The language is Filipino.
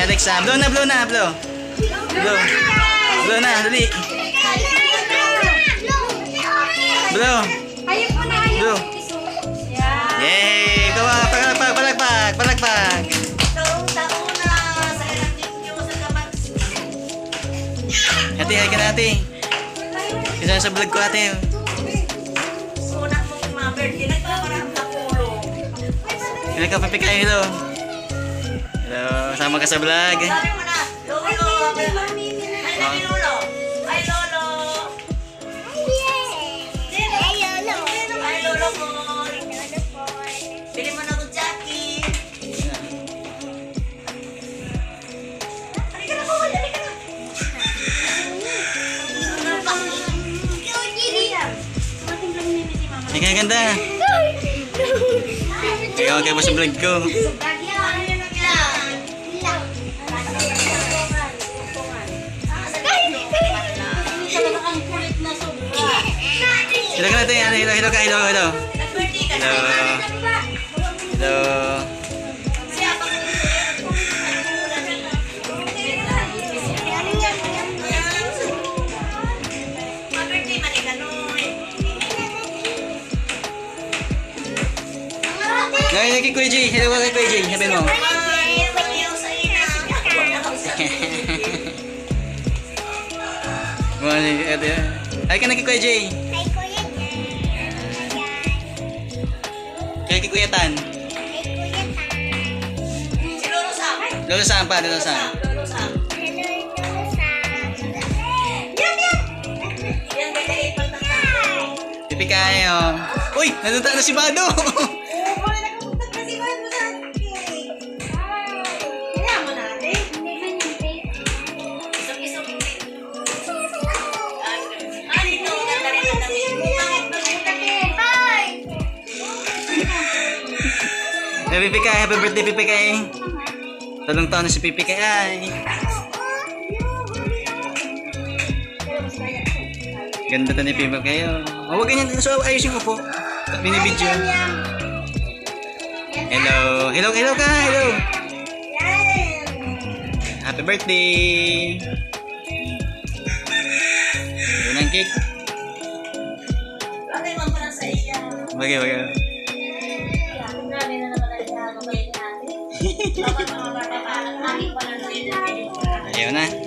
Alexa, blow na, blow na, blow. Blow. Blow na, dali. Blow. Blow. Yay! Gawa, palagpag, palagpag, palagpag. Ate, halika na ate. Isa sa vlog ko ate. Hindi ka papikain, hello. Hello, sama ka sa vlog. Bili mo na ng Jackie. Halika na po, halika na. Hindi ka ganda. Ikaw kayo mo sa vlog ko. Hello ka natin, hello ka, hello, hello. Hello. Hello. Ngayon kay Kuya J. Hello ka kay Kuya J. Sabihin mo. Ay ka na kay Kuya J. Kay Kuya Tan. Lolo saan pa? Lolo saan? Pipi kayo. Uy! Naluta na si Bado! Pipi Kay, happy birthday Pipi Kay. Talong taon na si Pipi Kay ay. Ganda to ni Pipi Kay. Huwag ganyan, so ayusin ko po. Binibidyo. Hello, hello, hello ka, hello. Happy birthday. Yun ang cake. Bagay, bagay. Ayaw na.